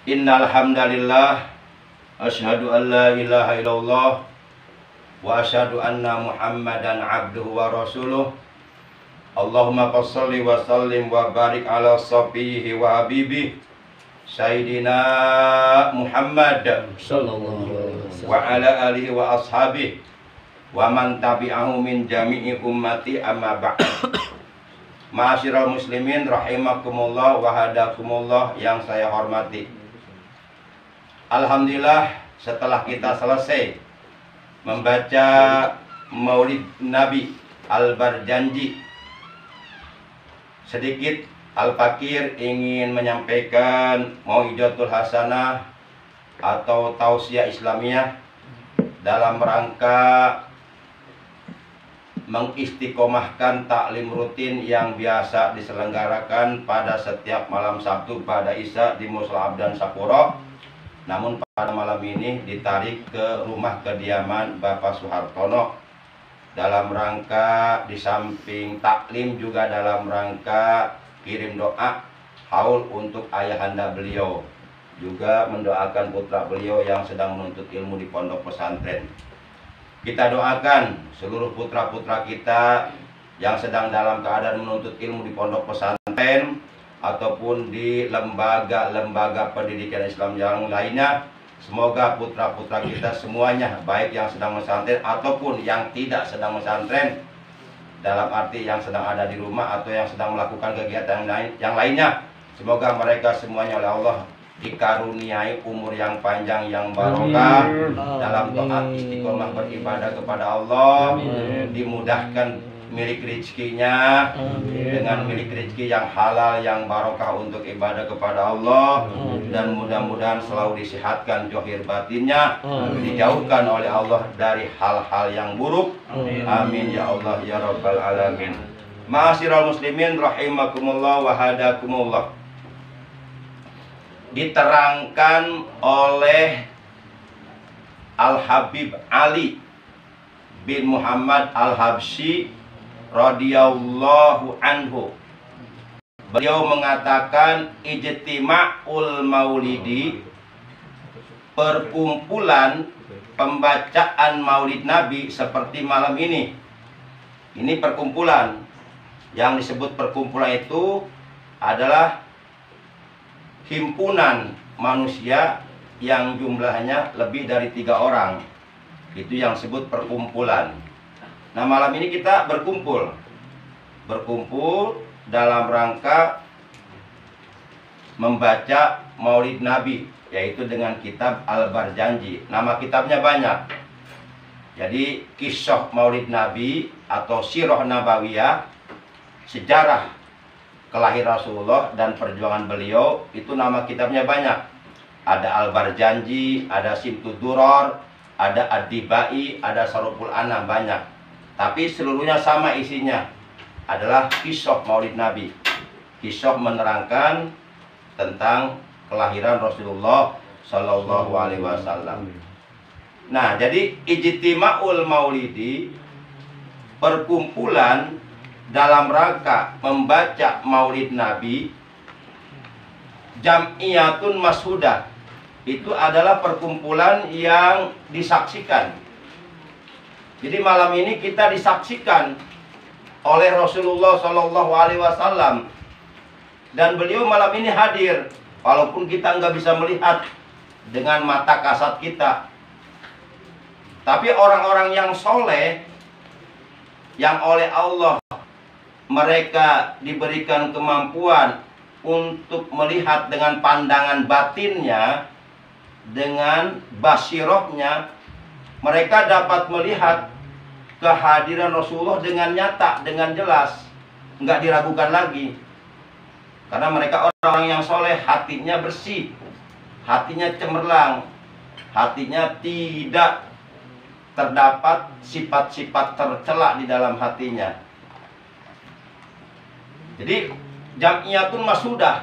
Innal hamdalillah asyhadu an la ilaha illallah wa asyhadu anna Muhammadan abduhu wa rasuluh. Allahumma shalli wa sallim wa barik ala safihi wa habibi Sayyidina Muhammad sallallahu alaihi wasallam wa ala alihi wa ashabihi wa man tabi'ahu min jami'i ummati amma ba'd. Ma'asyiral muslimin rahimakumullah wa hadakumullah yang saya hormati. Alhamdulillah, setelah kita selesai membaca Maulid Nabi Al-Barjanji, sedikit Al-Fakir ingin menyampaikan mau'izatul hasanah atau tausiah Islamiyah dalam rangka mengistiqomahkan taklim rutin yang biasa diselenggarakan pada setiap malam Sabtu pada Isya di Mushola Abdan Sapuro. Namun pada malam ini ditarik ke rumah kediaman Bapak Soehartono dalam rangka di samping taklim juga dalam rangka kirim doa haul untuk ayahanda beliau, juga mendoakan putra beliau yang sedang menuntut ilmu di pondok pesantren. Kita doakan seluruh putra-putra kita yang sedang dalam keadaan menuntut ilmu di pondok pesantren ataupun di lembaga-lembaga pendidikan Islam yang lainnya. Semoga putra-putra kita semuanya, baik yang sedang pesantren ataupun yang tidak sedang pesantren, dalam arti yang sedang ada di rumah atau yang sedang melakukan kegiatan yang lainnya, semoga mereka semuanya oleh Allah dikaruniai umur yang panjang yang barokah dalam taat istiqomah beribadah kepada Allah, dimudahkan milik rezekinya dengan milik rezeki yang halal yang barokah untuk ibadah kepada Allah, dan mudah-mudahan selalu disehatkan zahir batinnya, dijauhkan oleh Allah dari hal-hal yang buruk. Amin ya Allah ya rabbal alamin. Ma'asyiral muslimin rahimakumullah wa hadakumullah. Diterangkan oleh Al-Habib Ali bin Muhammad Al-Habsyi radhiyallahu anhu. Beliau mengatakan ijtima'ul maulidi, perkumpulan pembacaan maulid Nabi seperti malam ini. Ini perkumpulan. Yang disebut perkumpulan itu adalah himpunan manusia yang jumlahnya lebih dari 3 orang. Itu yang disebut perkumpulan. Nah, malam ini kita berkumpul dalam rangka membaca Maulid Nabi, yaitu dengan kitab Al-Barjanji. Nama kitabnya banyak. Jadi kisah Maulid Nabi atau Sirah Nabawiyah, sejarah kelahiran Rasulullah dan perjuangan beliau, itu nama kitabnya banyak. Ada Al-Barjanji, ada Simtud Duror, ada Ad-Dibai, ada Saruful Anam, banyak. Tapi seluruhnya sama isinya, adalah kisah Maulid Nabi. Kisah menerangkan tentang kelahiran Rasulullah Sallallahu Alaihi Wasallam. Nah, jadi ijtima'ul maulidi, perkumpulan dalam rangka membaca Maulid Nabi, jam'iyatun mashudah, itu adalah perkumpulan yang disaksikan. Jadi malam ini kita disaksikan oleh Rasulullah Shallallahu Alaihi Wasallam, dan beliau malam ini hadir, walaupun kita nggak bisa melihat dengan mata kasat kita. Tapi orang-orang yang soleh, yang oleh Allah mereka diberikan kemampuan untuk melihat dengan pandangan batinnya, dengan basirohnya, mereka dapat melihat kehadiran Rasulullah dengan nyata, dengan jelas, nggak diragukan lagi. Karena mereka orang-orang yang soleh, hatinya bersih, hatinya cemerlang, hatinya tidak terdapat sifat-sifat tercela di dalam hatinya. Jadi jam'iyatun mashudah,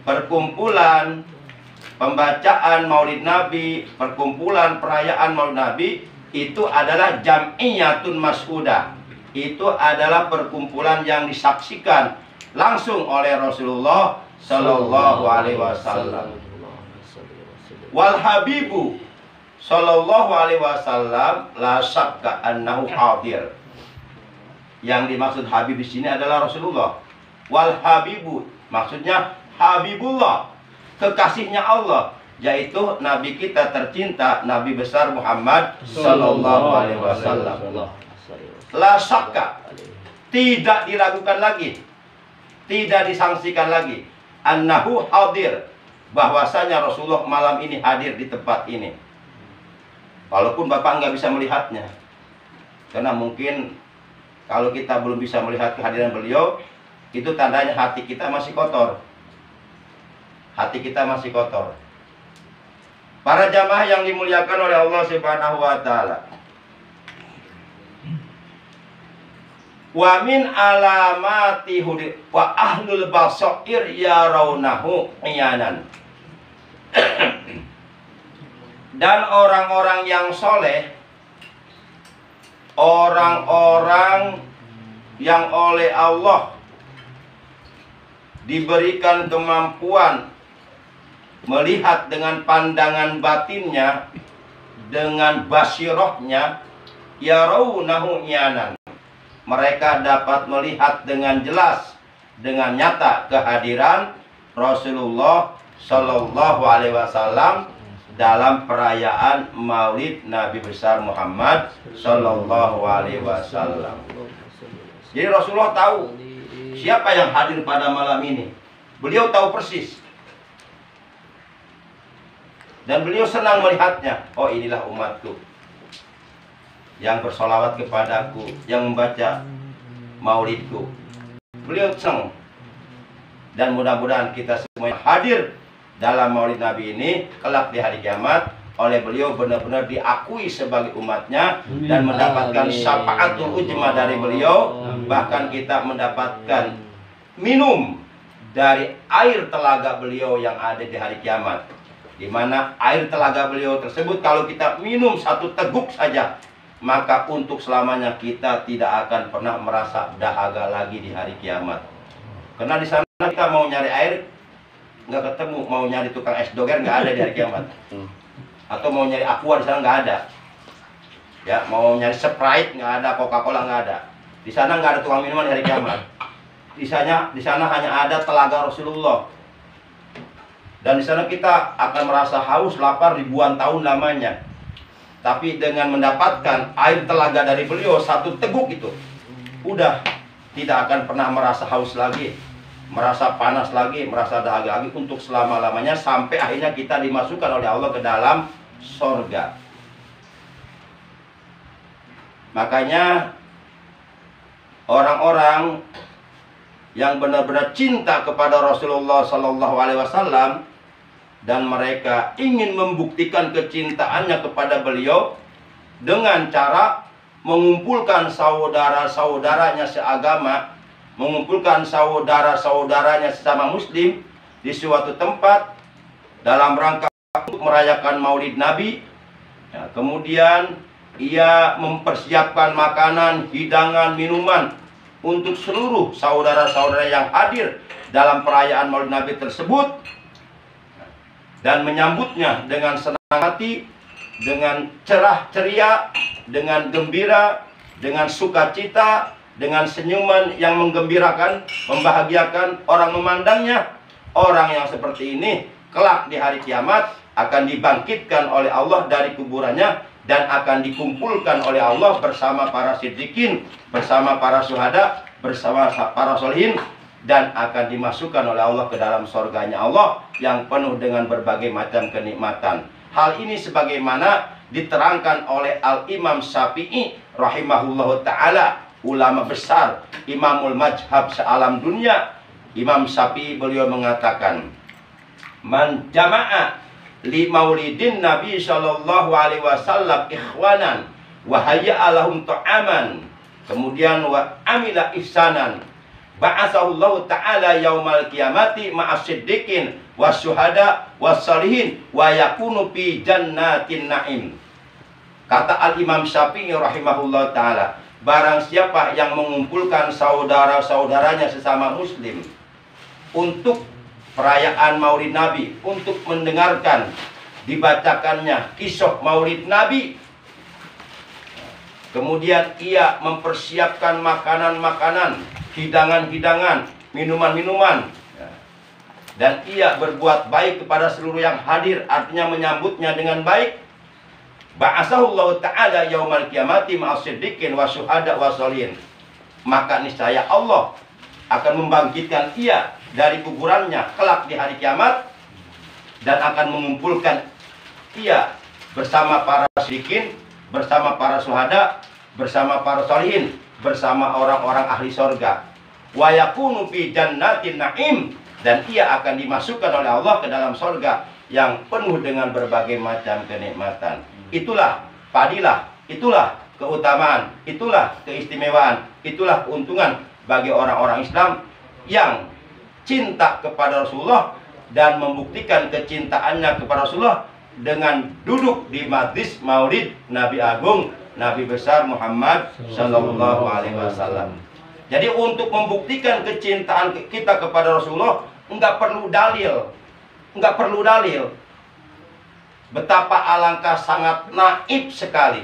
perkumpulan pembacaan Maulid Nabi, perkumpulan perayaan Maulid Nabi, itu adalah jam'iyatun mashudah. Itu adalah perkumpulan yang disaksikan langsung oleh Rasulullah sallallahu alaihi wasallam. Wal habibu sallallahu alaihi wasallam la syakka annahu hadir. Yang dimaksud habib di sini adalah Rasulullah. Wal habibu maksudnya Habibullah, kekasihnya Allah, yaitu Nabi kita tercinta, Nabi besar Muhammad sallallahu alaihi wasallam. La syakka, tidak diragukan lagi, tidak disangsikan lagi, annahu hadir, bahwasanya Rasulullah malam ini hadir di tempat ini. Walaupun Bapak nggak bisa melihatnya, karena mungkin kalau kita belum bisa melihat kehadiran beliau, itu tandanya hati kita masih kotor. Hati kita masih kotor. Para jamaah yang dimuliakan oleh Allah Subhanahu wa taala. Wa min alamati hudi wa ahlul basair yarawnahu iyanan. Dan orang-orang yang soleh, orang-orang yang oleh Allah diberikan kemampuan melihat dengan pandangan batinnya, dengan basirohnya, yarawnahu iyanan. Mereka dapat melihat dengan jelas, dengan nyata kehadiran Rasulullah Shallallahu Alaihi Wasallam dalam perayaan Maulid Nabi besar Muhammad Shallallahu Alaihi Wasallam. Jadi Rasulullah tahu siapa yang hadir pada malam ini. Beliau tahu persis. Dan beliau senang melihatnya. Oh, inilah umatku yang bersolawat kepadaku, yang membaca maulidku. Beliau senang. Dan mudah-mudahan kita semua hadir dalam maulid Nabi ini, kelak di hari kiamat, oleh beliau benar-benar diakui sebagai umatnya dan mendapatkan syafaatul ujma dari beliau. Bahkan kita mendapatkan minum dari air telaga beliau yang ada di hari kiamat, di mana air telaga beliau tersebut kalau kita minum satu teguk saja, maka untuk selamanya kita tidak akan pernah merasa dahaga lagi di hari kiamat. Karena di sana kita mau nyari air nggak ketemu, mau nyari tukang es doger nggak ada di hari kiamat, atau mau nyari aqua di sana nggak ada, ya mau nyari Sprite nggak ada, Coca-Cola nggak ada. Di sana nggak ada tukang minuman di hari kiamat. Di sana hanya ada telaga Rasulullah. Dan di sana kita akan merasa haus, lapar ribuan tahun lamanya. Tapi dengan mendapatkan air telaga dari beliau satu teguk itu, udah tidak akan pernah merasa haus lagi, merasa panas lagi, merasa dahaga lagi untuk selama-lamanya, sampai akhirnya kita dimasukkan oleh Allah ke dalam sorga. Makanya orang-orang yang benar-benar cinta kepada Rasulullah Sallallahu Alaihi Wasallam dan mereka ingin membuktikan kecintaannya kepada beliau dengan cara mengumpulkan saudara-saudaranya seagama, mengumpulkan saudara-saudaranya sesama muslim di suatu tempat dalam rangka untuk merayakan Maulid Nabi. Ya, kemudian ia mempersiapkan makanan, hidangan, minuman untuk seluruh saudara-saudara yang hadir dalam perayaan Maulid Nabi tersebut, dan menyambutnya dengan senang hati, dengan cerah ceria, dengan gembira, dengan sukacita, dengan senyuman yang menggembirakan, membahagiakan orang memandangnya. Orang yang seperti ini kelak di hari kiamat akan dibangkitkan oleh Allah dari kuburannya dan akan dikumpulkan oleh Allah bersama para siddiqin, bersama para syuhada, bersama para sholihin, dan akan dimasukkan oleh Allah ke dalam surganya Allah yang penuh dengan berbagai macam kenikmatan. Hal ini sebagaimana diterangkan oleh Al-Imam Syafi'i rahimahullahu ta'ala, ulama besar, imamul majhab sealam dunia. Imam Syafi'i beliau mengatakan, man jama'a li maulidin Nabi sallallahu alaihi wasallam ikhwanan wa hayya'a lahum ta'aman, kemudian wa amila ihsanan, ba'athahullahu ta'ala yaumal qiyamati ma'as siddiqin wasyuhada wassalihin wa yakunu fi jannatin na'im. Kata Al-Imam Syafi'i rahimahullah ta'ala, barang siapa yang mengumpulkan saudara-saudaranya sesama muslim untuk perayaan Maulid Nabi, untuk mendengarkan dibacakannya kisah Maulid Nabi. Kemudian ia mempersiapkan makanan-makanan, hidangan-hidangan, minuman-minuman. Dan ia berbuat baik kepada seluruh yang hadir, artinya menyambutnya dengan baik. Ba'asahullahu ta'ala yaumal qiyamati ma'as siddiqin wa syuhada wa sholihin. Maka niscaya Allah akan membangkitkan ia dari kuburannya kelak di hari kiamat, dan akan mengumpulkan ia bersama para siddiqin, bersama para syuhada, bersama para sholihin, bersama orang-orang ahli sorga. Wa yakunu fi jannatin na'im, dan ia akan dimasukkan oleh Allah ke dalam sorga yang penuh dengan berbagai macam kenikmatan. Itulah fadilah, itulah keutamaan, itulah keistimewaan, itulah keuntungan bagi orang-orang Islam yang cinta kepada Rasulullah dan membuktikan kecintaannya kepada Rasulullah dengan duduk di majlis Maulid Nabi Agung, Nabi besar Muhammad Sallallahu Alaihi Wasallam. Jadi untuk membuktikan kecintaan kita kepada Rasulullah enggak perlu dalil, enggak perlu dalil. Betapa alangkah sangat naif sekali,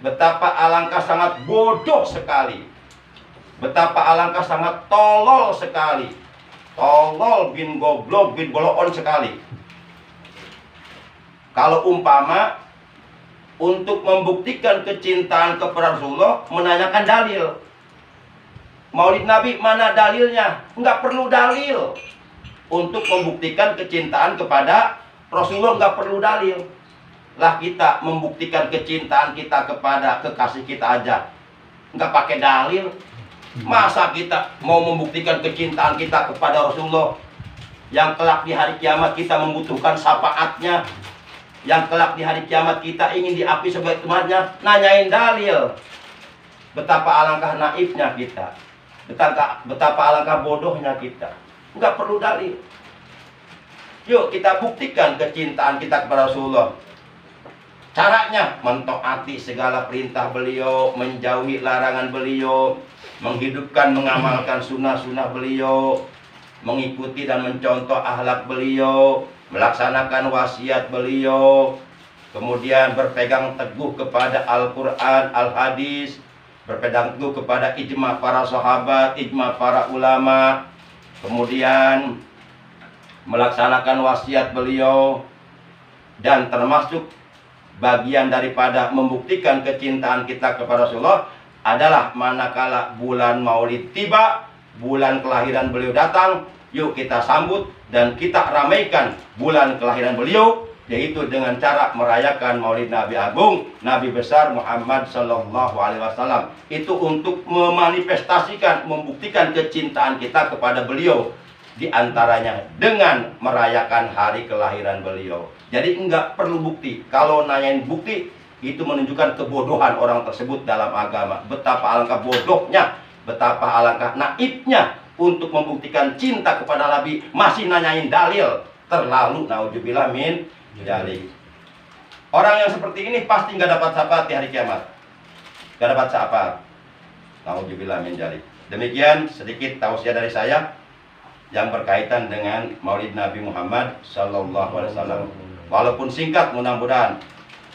betapa alangkah sangat bodoh sekali, betapa alangkah sangat tolol sekali, tolol bin goblok bin bolon sekali. Kalau umpama untuk membuktikan kecintaan kepada Rasulullah menanyakan dalil. Maulid Nabi mana dalilnya? Enggak perlu dalil. Untuk membuktikan kecintaan kepada Rasulullah enggak perlu dalil. Lah kita membuktikan kecintaan kita kepada kekasih kita aja enggak pakai dalil. Masa kita mau membuktikan kecintaan kita kepada Rasulullah yang kelak di hari kiamat kita membutuhkan syafaatnya, yang kelak di hari kiamat kita ingin diakui sebagai temannya, nanyain dalil? Betapa alangkah naifnya kita, betapa alangkah bodohnya kita. Enggak perlu dalil. Yuk kita buktikan kecintaan kita kepada Rasulullah. Caranya mentaati segala perintah beliau, menjauhi larangan beliau, menghidupkan, mengamalkan sunnah-sunnah beliau, mengikuti dan mencontoh akhlak beliau, melaksanakan wasiat beliau, kemudian berpegang teguh kepada Al-Quran, Al-Hadis, berpegang teguh kepada ijma para sahabat, ijma para ulama, kemudian melaksanakan wasiat beliau. Dan termasuk bagian daripada membuktikan kecintaan kita kepada Rasulullah adalah manakala bulan Maulid tiba, bulan kelahiran beliau datang, yuk kita sambut dan kita ramaikan bulan kelahiran beliau, yaitu dengan cara merayakan Maulid Nabi Agung, Nabi besar Muhammad Sallallahu Alaihi Wasallam. Itu untuk memanifestasikan, membuktikan kecintaan kita kepada beliau, diantaranya dengan merayakan hari kelahiran beliau. Jadi enggak perlu bukti. Kalau nanyain bukti, itu menunjukkan kebodohan orang tersebut dalam agama. Betapa alangkah bodohnya, betapa alangkah naifnya untuk membuktikan cinta kepada Nabi, masih nanyain dalil. Terlalu, naudzubillah min dzalik. Orang yang seperti ini pasti nggak dapat syafaat di hari kiamat. Nggak dapat syafaat. Naudzubillah min dzalik. Demikian sedikit tausiah dari saya yang berkaitan dengan Maulid Nabi Muhammad Sallallahu Alaihi Wasallam. Walaupun singkat, mudah-mudahan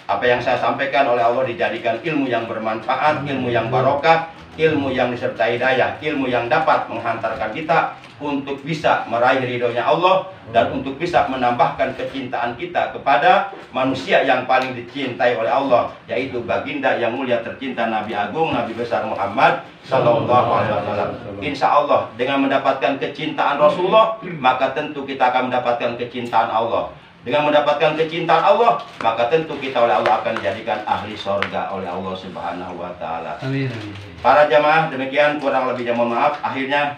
apa yang saya sampaikan oleh Allah dijadikan ilmu yang bermanfaat, ilmu yang barokah, ilmu yang disertai hidayah, ilmu yang dapat menghantarkan kita untuk bisa meraih ridhonya Allah dan untuk bisa menambahkan kecintaan kita kepada manusia yang paling dicintai oleh Allah, yaitu baginda yang mulia tercinta Nabi Agung, Nabi besar Muhammad Sallallahu Alaihi Wasallam. Insya Allah dengan mendapatkan kecintaan Rasulullah, maka tentu kita akan mendapatkan kecintaan Allah. Dengan mendapatkan kecintaan Allah, maka tentu kita oleh Allah akan dijadikan ahli sorga oleh Allah Subhanahu wa Ta'ala. Amin. Para jamaah, demikian kurang lebihnya mohon maaf. Akhirnya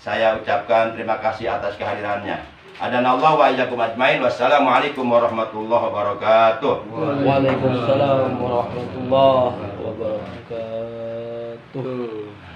saya ucapkan terima kasih atas kehadirannya. Adanallahu wa iyyakum ajmain. Wassalamualaikum warahmatullahi wabarakatuh. Waalaikumsalam warahmatullahi wabarakatuh.